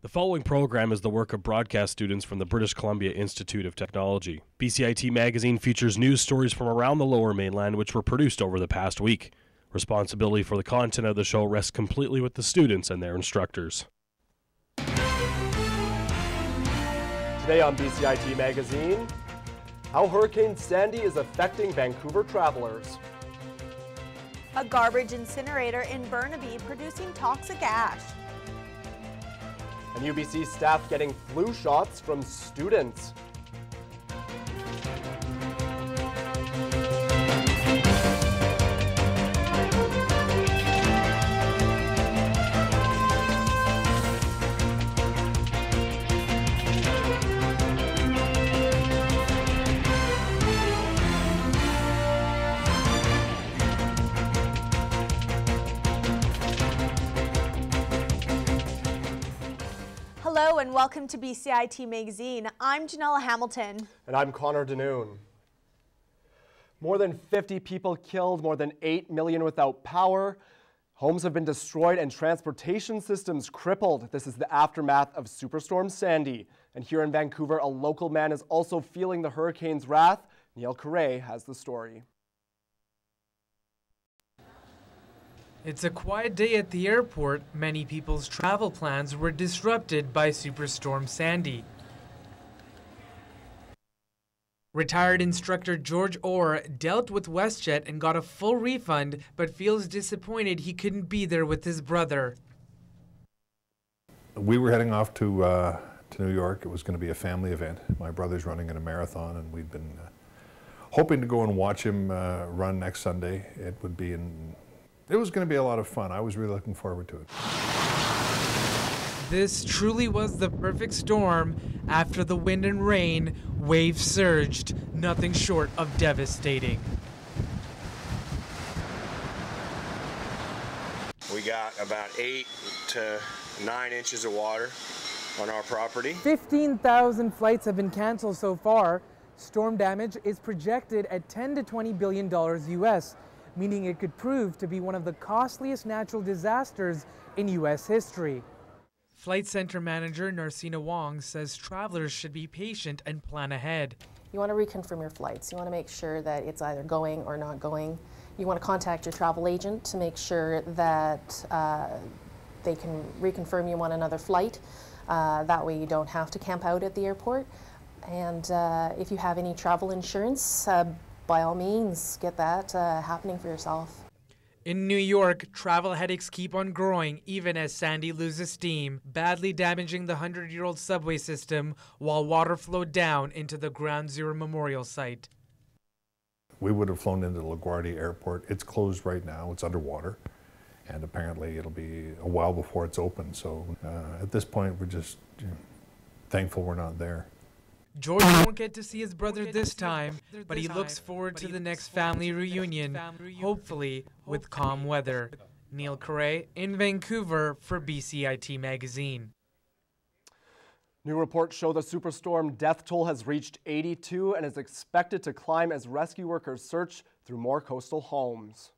The following program is the work of broadcast students from the British Columbia Institute of Technology. BCIT Magazine features news stories from around the Lower Mainland which were produced over the past week. Responsibility for the content of the show rests completely with the students and their instructors. Today on BCIT Magazine, how Hurricane Sandy is affecting Vancouver travelers. A garbage incinerator in Burnaby producing toxic ash. And UBC staff getting flu shots from students. Hello and welcome to BCIT Magazine. I'm Janella Hamilton. And I'm Denoon. More than 50 people killed, more than 8 million without power. Homes have been destroyed and transportation systems crippled. This is the aftermath of Superstorm Sandy. And here in Vancouver, a local man is also feeling the hurricane's wrath. Neil Carre has the story. It's a quiet day at the airport. Many people's travel plans were disrupted by Superstorm Sandy. Retired instructor George Orr dealt with WestJet and got a full refund, but feels disappointed he couldn't be there with his brother. We were heading off to New York. It was going to be a family event. My brother's running in a marathon, and we'd been hoping to go and watch him run next Sunday. It was going to be a lot of fun. I was really looking forward to it. This truly was the perfect storm. After the wind and rain, waves surged, nothing short of devastating. We got about 8 to 9 inches of water on our property. 15,000 flights have been canceled so far. Storm damage is projected at $10 to $20 billion US. Meaning it could prove to be one of the costliest natural disasters in U.S. history. Flight Center Manager Narsina Wong says travelers should be patient and plan ahead. You want to reconfirm your flights. You want to make sure that it's either going or not going. You want to contact your travel agent to make sure that they can reconfirm you on another flight. That way you don't have to camp out at the airport. And if you have any travel insurance, by all means, get that happening for yourself. In New York, travel headaches keep on growing even as Sandy loses steam, badly damaging the 100-year-old subway system while water flowed down into the Ground Zero Memorial site. We would have flown into LaGuardia Airport. It's closed right now. It's underwater. And apparently it'll be a while before it's open. So at this point, we're just thankful we're not there. George won't get to see his brother this time, but he looks forward to the next family reunion, hopefully with calm weather. Neil Carre in Vancouver for BCIT Magazine. New reports show the superstorm death toll has reached 82 and is expected to climb as rescue workers search through more coastal homes.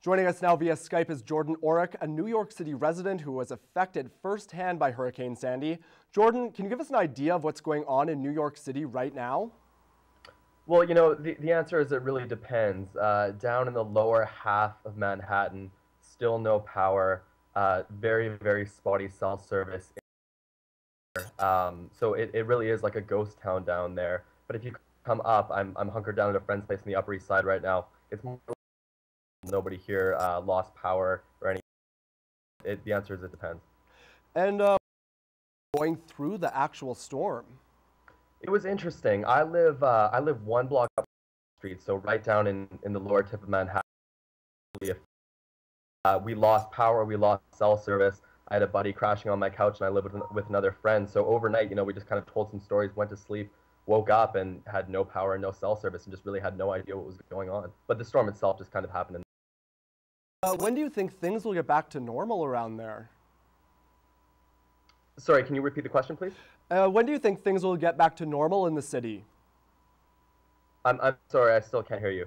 Joining us now via Skype is Jordan Orrick, a New York City resident who was affected firsthand by Hurricane Sandy. Jordan, can you give us an idea of what's going on in New York City right now? Well, you know, the answer is it really depends. Down in the lower half of Manhattan, still no power, very, very spotty cell service. So it really is like a ghost town down there. But if you come up, I'm hunkered down at a friend's place on the Upper East Side right now. It's more nobody here lost power or anything. The answer is it depends. And going through the actual storm. It was interesting. I live 1 block up the street, so right down in the lower tip of Manhattan. We lost power, we lost cell service. I had a buddy crashing on my couch, and I lived with another friend. So overnight, you know, we just kind of told some stories, went to sleep, woke up, and had no power and no cell service, and just really had no idea what was going on. But the storm itself just kind of happened. When do you think things will get back to normal around there? Sorry, can you repeat the question, please? When do you think things will get back to normal in the city? I'm sorry, I still can't hear you.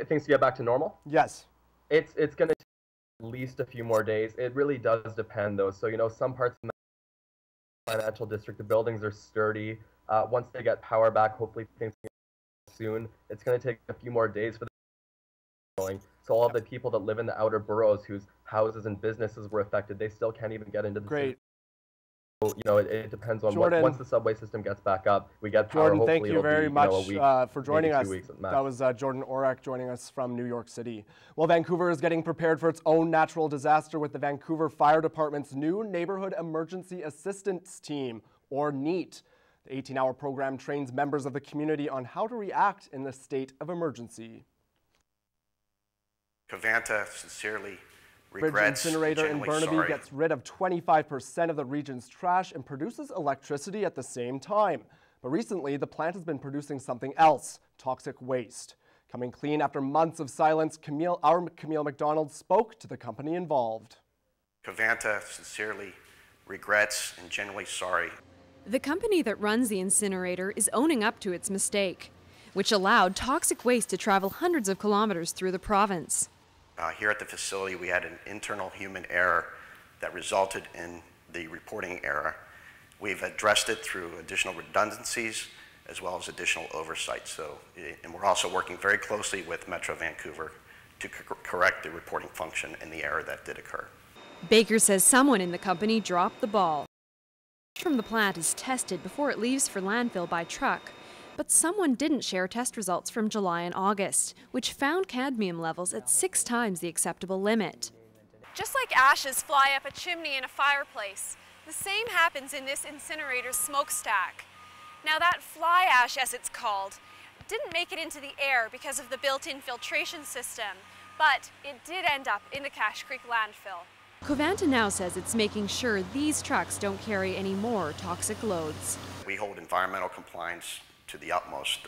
Things to get back to normal? Yes. It's going to take at least a few more days. It really does depend, though. So, you know, some parts of financial district. The buildings are sturdy. Once they get power back, hopefully things can get soon. It's going to take a few more days for the going. So all of the people that live in the outer boroughs whose houses and businesses were affected, they still can't even get into the city. So, you know, it depends on once the subway system gets back up, we get power. Jordan, thank you very much for joining us. That was Jordan Orek joining us from New York City. Well, Vancouver is getting prepared for its own natural disaster with the Vancouver Fire Department's new Neighborhood Emergency Assistance Team, or NEAT. The 18-hour program trains members of the community on how to react in the state of emergency. Covanta sincerely Bridge regrets incinerator in Burnaby gets rid of 25% of the region's trash and produces electricity at the same time. But recently, the plant has been producing something else, toxic waste. Coming clean after months of silence, our Camille McDonald spoke to the company involved. Covanta sincerely regrets and genuinely sorry. The company that runs the incinerator is owning up to its mistake, which allowed toxic waste to travel hundreds of kilometers through the province. Here at the facility, we had an internal human error that resulted in the reporting error. We've addressed it through additional redundancies as well as additional oversight. And we're also working very closely with Metro Vancouver to correct the reporting function and the error that did occur. Baker says someone in the company dropped the ball. From the plant is tested before it leaves for landfill by truck. But someone didn't share test results from July and August, which found cadmium levels at 6 times the acceptable limit. Just like ashes fly up a chimney in a fireplace, the same happens in this incinerator's smokestack. Now that fly ash, as it's called, didn't make it into the air because of the built-in filtration system, but it did end up in the Cache Creek landfill. Covanta now says it's making sure these trucks don't carry any more toxic loads. We hold environmental compliance to the utmost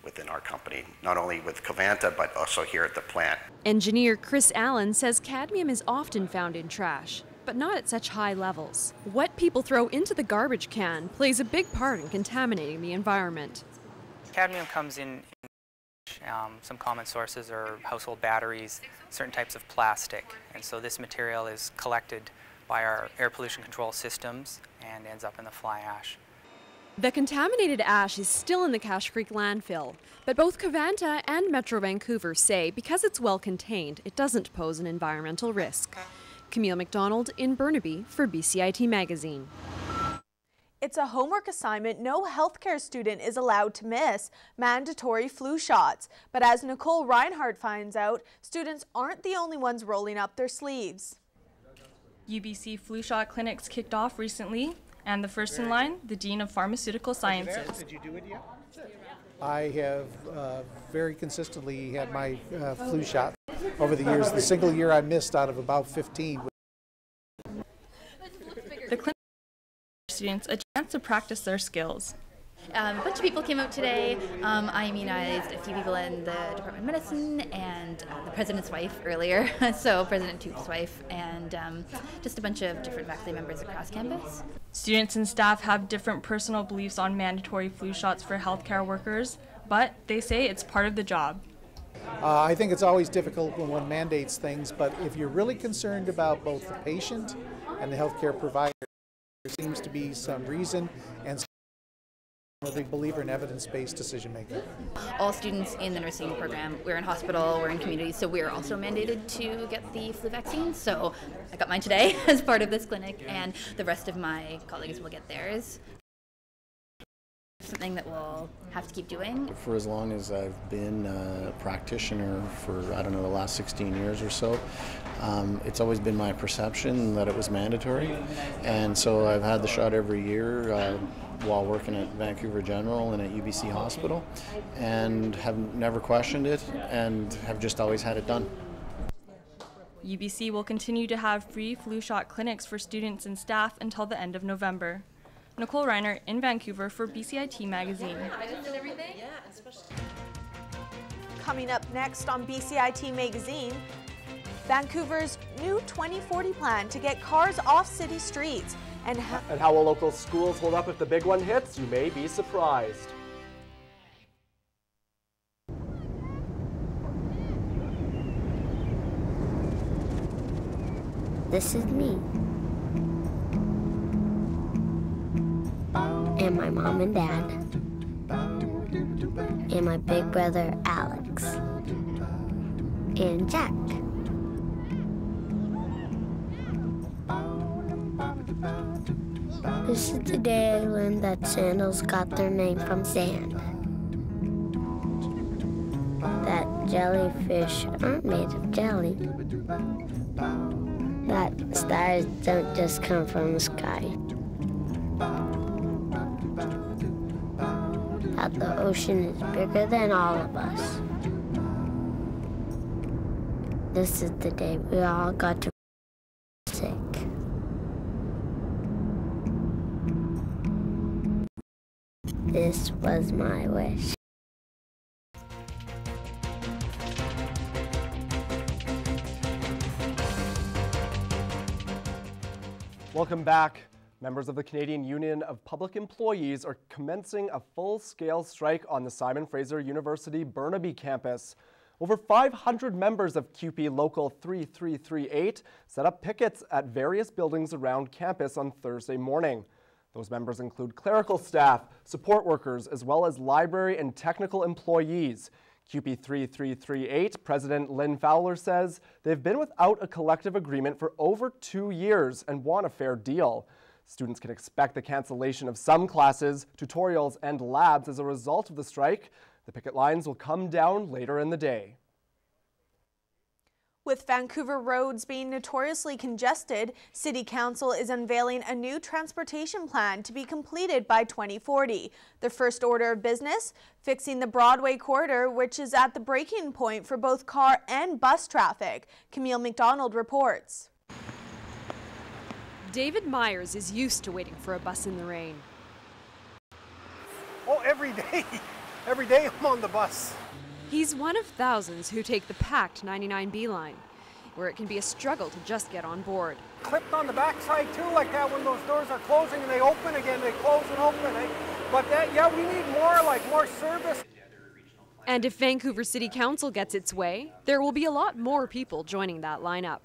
within our company, not only with Covanta, but also here at the plant. Engineer Chris Allen says cadmium is often found in trash, but not at such high levels. What people throw into the garbage can plays a big part in contaminating the environment. Cadmium comes in some common sources are household batteries, certain types of plastic, and so this material is collected by our air pollution control systems and ends up in the fly ash. The contaminated ash is still in the Cache Creek landfill, but both Covanta and Metro Vancouver say because it's well contained, it doesn't pose an environmental risk. Camille McDonald in Burnaby for BCIT Magazine. It's a homework assignment no healthcare student is allowed to miss, mandatory flu shots. But as Nicole Reinhardt finds out, students aren't the only ones rolling up their sleeves. UBC flu shot clinics kicked off recently. And the first in line, the Dean of Pharmaceutical Sciences. Did you do it yet? I have very consistently had my flu shot over the years. The single year I missed out of about 15. The clinic gives students a chance to practice their skills. A bunch of people came out today. I immunized a few people in the Department of Medicine and the president's wife earlier, so President Toop's wife, and just a bunch of different faculty members across campus. Students and staff have different personal beliefs on mandatory flu shots for healthcare workers, but they say it's part of the job. I think it's always difficult when one mandates things, but if you're really concerned about both the patient and the healthcare provider, there seems to be some reason, and I'm a big believer in evidence-based decision-making. All students in the nursing program, we're in hospital, we're in community, so we're also mandated to get the flu vaccine. So I got mine today as part of this clinic, and the rest of my colleagues will get theirs. Something that we'll have to keep doing. For as long as I've been a practitioner for, I don't know, the last 16 years or so, it's always been my perception that it was mandatory. And so I've had the shot every year while working at Vancouver General and at UBC Hospital, and have never questioned it and have just always had it done. UBC will continue to have free flu shot clinics for students and staff until the end of November. Nicole Reiner in Vancouver for BCIT Magazine. Coming up next on BCIT Magazine, Vancouver's new 2040 plan to get cars off city streets. And how will local schools hold up if the big one hits? You may be surprised. This is me. and my mom and dad, and my big brother Alex, and Jack. This is the day I learned that sandals got their name from sand. That jellyfish aren't made of jelly. That stars don't just come from the sky. That the ocean is bigger than all of us. This is the day we all got to sick. This was my wish. Welcome back. Members of the Canadian Union of Public Employees are commencing a full-scale strike on the Simon Fraser University Burnaby campus. Over 500 members of CUPE Local 3338 set up pickets at various buildings around campus on Thursday morning. Those members include clerical staff, support workers, as well as library and technical employees. CUPE 3338 President Lynn Fowler says they've been without a collective agreement for over 2 years and want a fair deal. Students can expect the cancellation of some classes, tutorials, and labs as a result of the strike. The picket lines will come down later in the day. With Vancouver roads being notoriously congested, City Council is unveiling a new transportation plan to be completed by 2040. The first order of business, fixing the Broadway corridor, which is at the breaking point for both car and bus traffic. Camille McDonald reports. David Myers is used to waiting for a bus in the rain. Oh, every day. Every day I'm on the bus. He's one of thousands who take the packed 99B line, where it can be a struggle to just get on board. Clipped on the backside too, like that when those doors are closing and they open again, they close and open. But that, yeah, we need more service. And if Vancouver City Council gets its way, there will be a lot more people joining that lineup.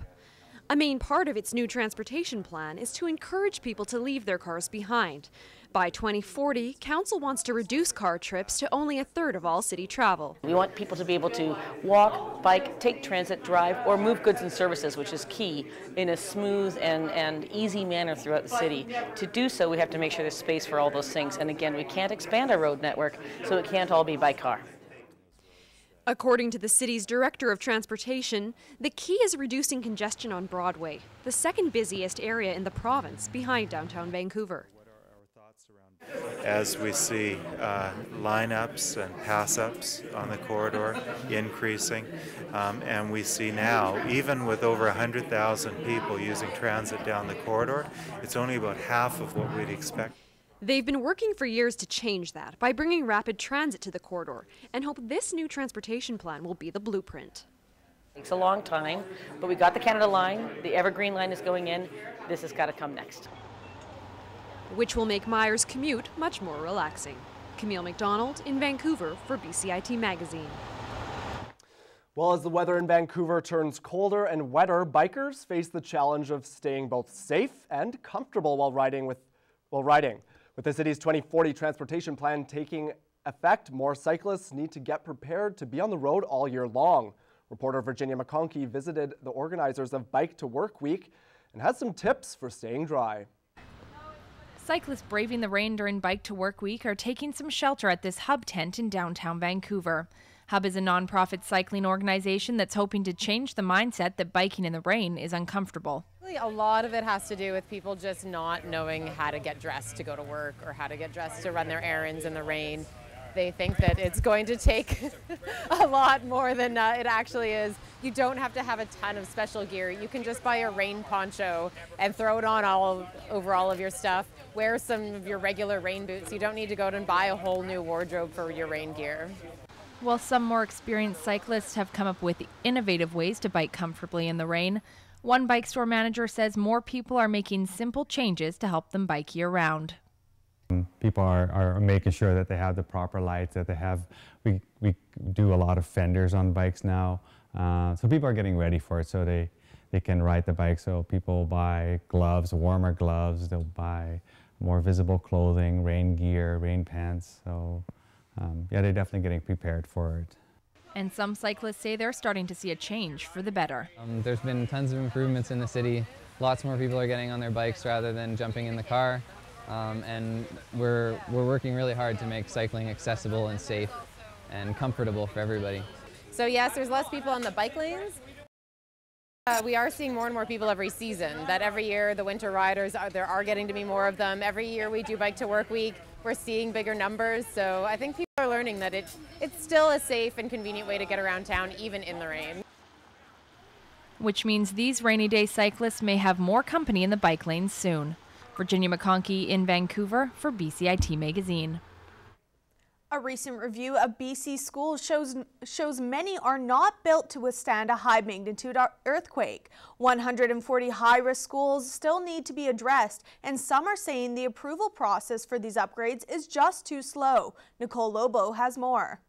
A main part of its new transportation plan is to encourage people to leave their cars behind. By 2040, Council wants to reduce car trips to only a third of all city travel. We want people to be able to walk, bike, take transit, drive, or move goods and services, which is key, in a smooth and easy manner throughout the city. To do so, we have to make sure there's space for all those things. And again, we can't expand our road network, so it can't all be by car. According to the city's Director of Transportation, the key is reducing congestion on Broadway, the second busiest area in the province behind downtown Vancouver. As we see lineups and pass-ups on the corridor increasing, and we see now, even with over 100,000 people using transit down the corridor, it's only about half of what we'd expect. They've been working for years to change that by bringing rapid transit to the corridor and hope this new transportation plan will be the blueprint. It takes a long time, but we got the Canada line, the Evergreen line is going in, this has got to come next. Which will make Myers' commute much more relaxing. Camille McDonald in Vancouver for BCIT Magazine. Well, as the weather in Vancouver turns colder and wetter, bikers face the challenge of staying both safe and comfortable while riding. With the city's 2040 transportation plan taking effect, more cyclists need to get prepared to be on the road all year long. Reporter Virginia McConkey visited the organizers of Bike to Work Week and has some tips for staying dry. Cyclists braving the rain during Bike to Work Week are taking some shelter at this Hub tent in downtown Vancouver. Hub is a nonprofit cycling organization that's hoping to change the mindset that biking in the rain is uncomfortable. A lot of it has to do with people just not knowing how to get dressed to go to work or how to get dressed to run their errands in the rain. They think that it's going to take a lot more than it actually is. You don't have to have a ton of special gear. You can just buy a rain poncho and throw it on over all of your stuff. Wear some of your regular rain boots. You don't need to go out and buy a whole new wardrobe for your rain gear. While some more experienced cyclists have come up with innovative ways to bike comfortably in the rain, one bike store manager says more people are making simple changes to help them bike year-round. People are making sure that they have the proper lights, that they have, we do a lot of fenders on bikes now, so people are getting ready for it so they can ride the bike. So people buy gloves, warmer gloves, they'll buy more visible clothing, rain gear, rain pants. So yeah, they're definitely getting prepared for it. And some cyclists say they're starting to see a change for the better. There's been tons of improvements in the city. Lots more people are getting on their bikes rather than jumping in the car. And we're working really hard to make cycling accessible and safe and comfortable for everybody. So yes, there's less people on the bike lanes. We are seeing more and more people every season, that every year the winter riders, there are getting to be more of them. Every year we do Bike to Work Week, we're seeing bigger numbers. So I think people are learning that it's still a safe and convenient way to get around town, even in the rain. Which means these rainy day cyclists may have more company in the bike lanes soon. Virginia McConkey in Vancouver for BCIT Magazine. A recent review of BC schools shows many are not built to withstand a high magnitude earthquake. 140 high-risk schools still need to be addressed, and some are saying the approval process for these upgrades is just too slow. Nicole Lobo has more.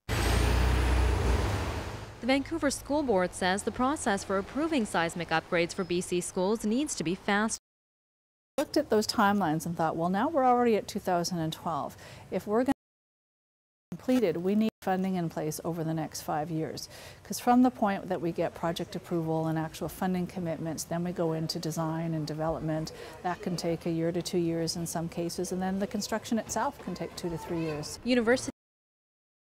The Vancouver School Board says the process for approving seismic upgrades for BC schools needs to be fast. Looked at those timelines and thought, well, now we're already at 2012. If we're going to completed, we need funding in place over the next 5 years, because from the point that we get project approval and actual funding commitments, then we go into design and development. That can take 1 year to 2 years in some cases, and then the construction itself can take 2 to 3 years. University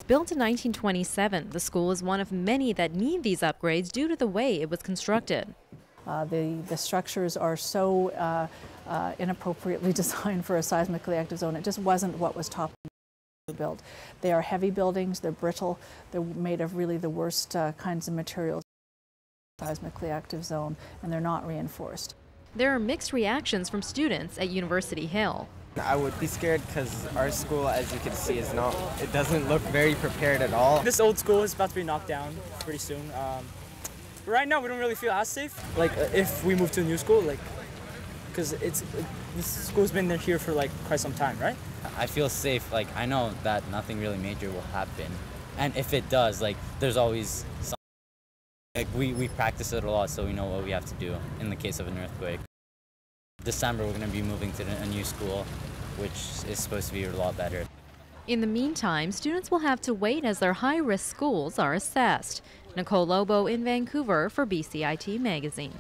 built in 1927, the school is one of many that need these upgrades due to the way it was constructed. The structures are so inappropriately designed for a seismically active zone. It just wasn't what was top built. They are heavy buildings, they're brittle, they're made of really the worst kinds of materials in a seismically active zone, and they're not reinforced. There are mixed reactions from students at University Hill. I would be scared because our school, as you can see, it doesn't look very prepared at all. This old school is about to be knocked down pretty soon. Right now we don't really feel as safe, like if we move to a new school, like, because this school's been here for like quite some time, right? I feel safe. Like, I know that nothing really major will happen, and if it does, like, there's always something. Like, we practice it a lot, so we know what we have to do in the case of an earthquake. December we're going to be moving to a new school, which is supposed to be a lot better. In the meantime, students will have to wait as their high-risk schools are assessed. Nicole Lobo in Vancouver for BCIT Magazine.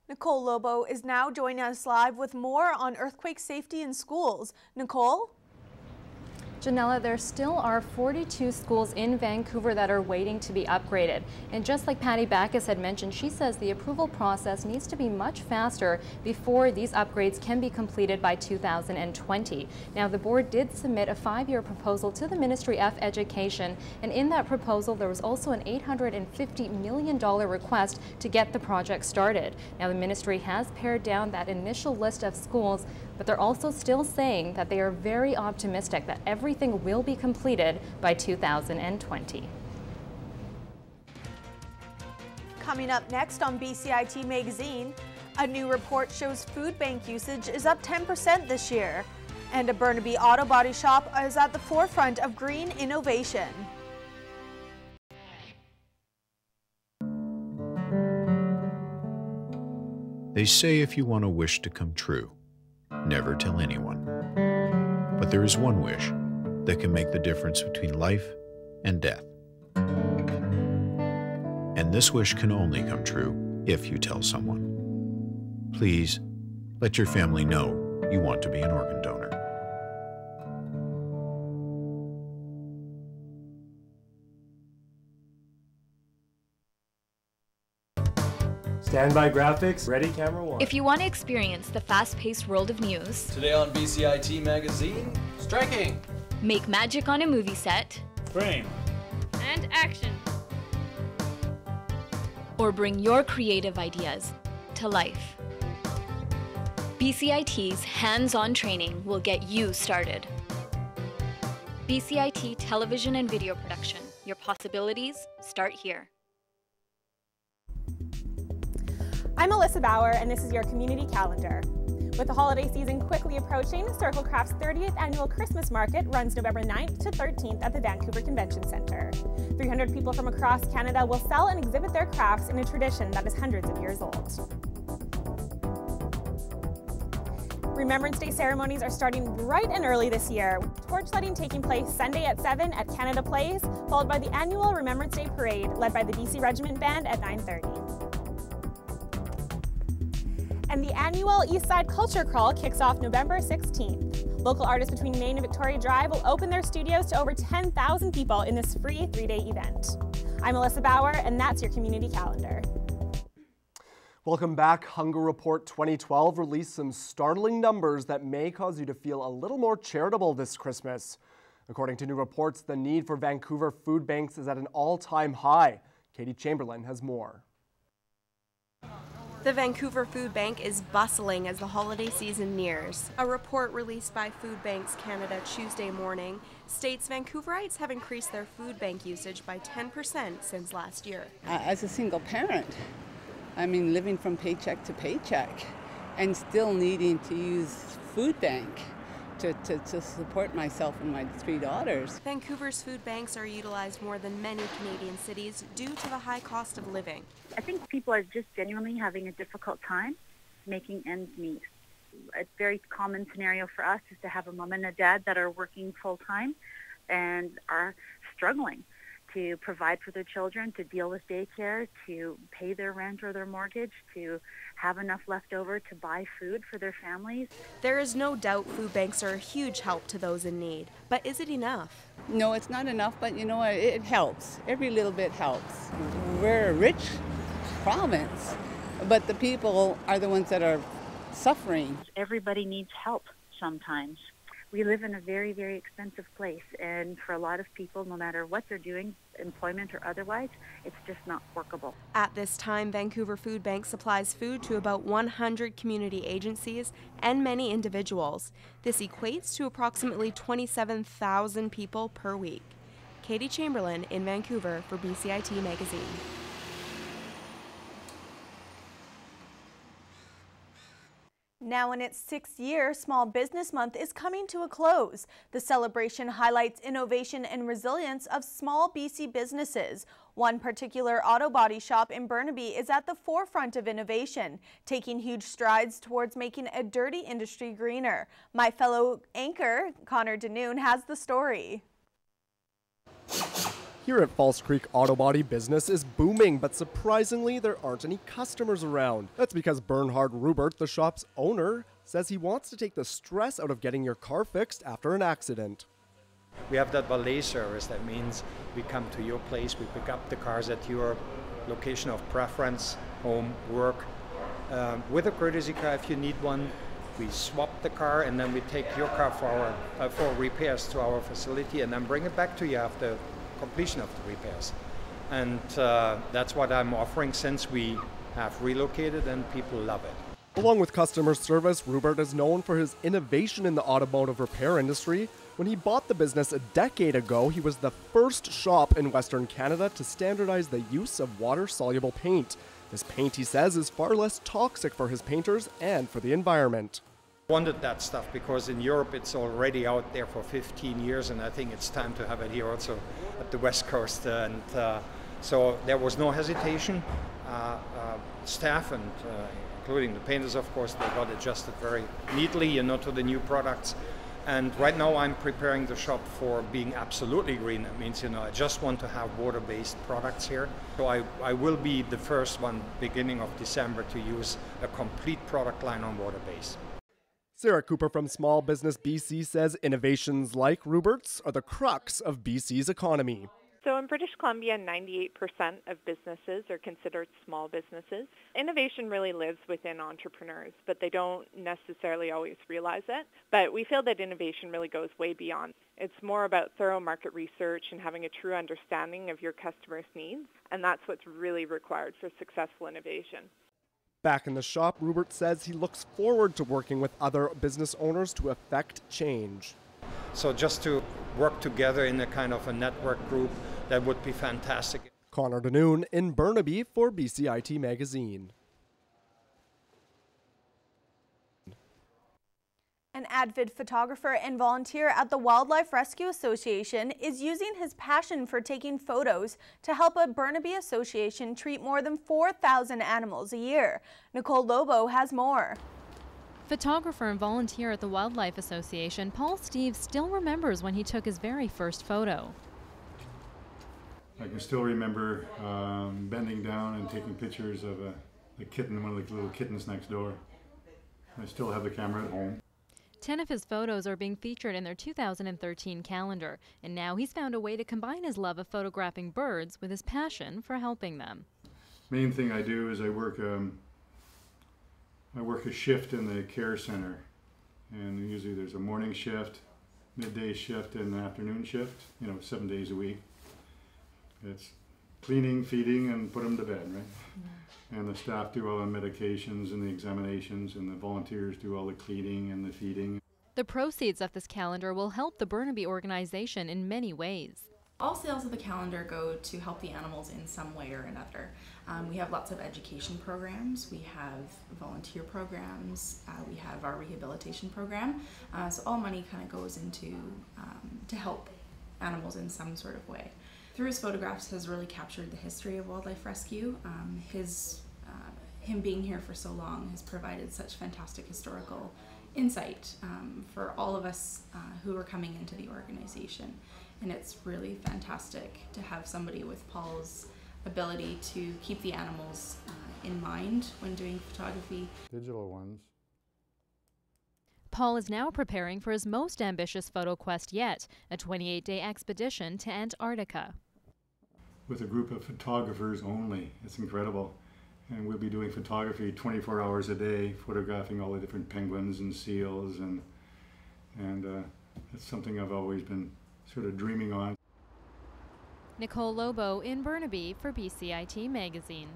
Nicole Lobo is now joining us live with more on earthquake safety in schools. Nicole? Janella, there still are 42 schools in Vancouver that are waiting to be upgraded. And just like Patty Backus had mentioned, she says the approval process needs to be much faster before these upgrades can be completed by 2020. Now, the board did submit a 5-year proposal to the Ministry of Education, and in that proposal there was also an $850 million request to get the project started. Now, the ministry has pared down that initial list of schools, but they're also still saying that they are very optimistic that everything will be completed by 2020. Coming up next on BCIT Magazine, a new report shows food bank usage is up 10% this year, and a Burnaby auto body shop is at the forefront of green innovation. They say if you want a wish to come true, never tell anyone. But there is one wish that can make the difference between life and death. And this wish can only come true if you tell someone. Please, let your family know you want to be an organ donor. Standby graphics, ready, camera one. If you want to experience the fast-paced world of news, today on BCIT Magazine, striking, make magic on a movie set, frame, and action, or bring your creative ideas to life. BCIT's hands-on training will get you started. BCIT television and video production. Your possibilities start here. I'm Alyssa Bauer, and this is your community calendar. With the holiday season quickly approaching, Circle Craft's 30th annual Christmas market runs November 9th to 13th at the Vancouver Convention Centre. 300 people from across Canada will sell and exhibit their crafts in a tradition that is hundreds of years old. Remembrance Day ceremonies are starting bright and early this year, with torchlighting taking place Sunday at 7 at Canada Place, followed by the annual Remembrance Day Parade led by the BC Regiment Band at 9:30. And the annual Eastside Culture Crawl kicks off November 16th. Local artists between Main and Victoria Drive will open their studios to over 10,000 people in this free 3-day event. I'm Alyssa Bauer, and that's your community calendar. Welcome back. Hunger Report 2012 released some startling numbers that may cause you to feel a little more charitable this Christmas. According to new reports, the need for Vancouver food banks is at an all-time high. Katie Chamberlain has more. The Vancouver Food Bank is bustling as the holiday season nears. A report released by Food Banks Canada Tuesday morning states Vancouverites have increased their food bank usage by 10% since last year. As a single parent, I mean, living from paycheck to paycheck and still needing to use food bank to support myself and my 3 daughters. Vancouver's food banks are utilized more than many Canadian cities due to the high cost of living. I think people are just genuinely having a difficult time making ends meet. A very common scenario for us is to have a mom and a dad that are working full-time and are struggling to provide for their children, to deal with daycare, to pay their rent or their mortgage, to have enough left over to buy food for their families. There is no doubt food banks are a huge help to those in need. But is it enough? No, it's not enough, but you know what? It helps. Every little bit helps. We're a rich province, but the people are the ones that are suffering. Everybody needs help sometimes. We live in a very, very expensive place, and for a lot of people, no matter what they're doing, employment or otherwise, it's just not workable. At this time, Vancouver Food Bank supplies food to about 100 community agencies and many individuals. This equates to approximately 27,000 people per week. Katie Chamberlain in Vancouver for BCIT Magazine. Now in its 6th year, Small Business Month is coming to a close. The celebration highlights innovation and resilience of small BC businesses. One particular auto body shop in Burnaby is at the forefront of innovation, taking huge strides towards making a dirty industry greener. My fellow anchor, Connor Denoon, has the story. Here at False Creek Auto Body, business is booming, but surprisingly, there aren't any customers around. That's because Bernhard Rubert, the shop's owner, says he wants to take the stress out of getting your car fixed after an accident. We have that valet service. That means we come to your place, we pick up the cars at your location of preference, home, work. With a courtesy car, if you need one, we swap the car and then we take your car for repairs to our facility and then bring it back to you after completion of the repairs. And that's what I'm offering since we have relocated, and people love it. Along with customer service, Rubert is known for his innovation in the automotive repair industry. When he bought the business a decade ago, he was the first shop in Western Canada to standardize the use of water-soluble paint. This paint, he says, is far less toxic for his painters and for the environment. Wanted that stuff because in Europe it's already out there for 15 years, and I think it's time to have it here also at the West Coast. And so there was no hesitation. Staff and including the painters, of course, they got adjusted very neatly, to the new products. And right now I'm preparing the shop for being absolutely green. That means, I just want to have water-based products here. So I will be the first one beginning of December to use a complete product line on water-based. Sarah Cooper from Small Business BC says innovations like Rubert's are the crux of BC's economy. So in British Columbia, 98% of businesses are considered small businesses. Innovation really lives within entrepreneurs, but they don't necessarily always realize it. But we feel that innovation really goes way beyond. It's more about thorough market research and having a true understanding of your customers' needs, and that's what's really required for successful innovation. Back in the shop, Rubert says he looks forward to working with other business owners to effect change. So just to work together in a kind of a network group, that would be fantastic. Connor Denoon in Burnaby for BCIT Magazine. An avid photographer and volunteer at the Wildlife Rescue Association is using his passion for taking photos to help a Burnaby association treat more than 4,000 animals a year. Nicole Lobo has more. Photographer and volunteer at the Wildlife Association, Paul Steeves still remembers when he took his very first photo. I can still remember bending down and taking pictures of a kitten, one of the little kittens next door. I still have the camera at home. 10 of his photos are being featured in their 2013 calendar, and now he's found a way to combine his love of photographing birds with his passion for helping them. Main thing I do is I work a shift in the care center, and usually there's a morning shift, midday shift, and an afternoon shift, 7 days a week. It's cleaning, feeding, and put them to bed, right? And the staff do all the medications and the examinations, and the volunteers do all the cleaning and the feeding. The proceeds of this calendar will help the Burnaby organization in many ways. All sales of the calendar go to help the animals in some way or another. We have lots of education programs, we have volunteer programs, we have our rehabilitation program. So all money kind of goes into to help animals in some sort of way. Through his photographs has really captured the history of wildlife rescue. Him being here for so long has provided such fantastic historical insight for all of us who are coming into the organization. And it's really fantastic to have somebody with Paul's ability to keep the animals in mind when doing photography. Digital ones. Paul is now preparing for his most ambitious photo quest yet, a 28-day expedition to Antarctica. With a group of photographers only. It's incredible. And we'll be doing photography 24 hours a day, photographing all the different penguins and seals, and it's something I've always been sort of dreaming on. Nicole Lobo in Burnaby for BCIT Magazine.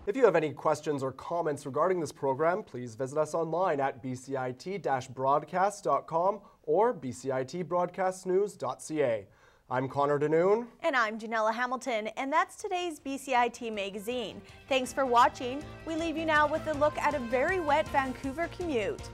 If you have any questions or comments regarding this program, please visit us online at bcit-broadcast.com or bcitbroadcastnews.ca. I'm Connor Denoon. And I'm Janella Hamilton, and that's today's BCIT Magazine. Thanks for watching. We leave you now with a look at a very wet Vancouver commute.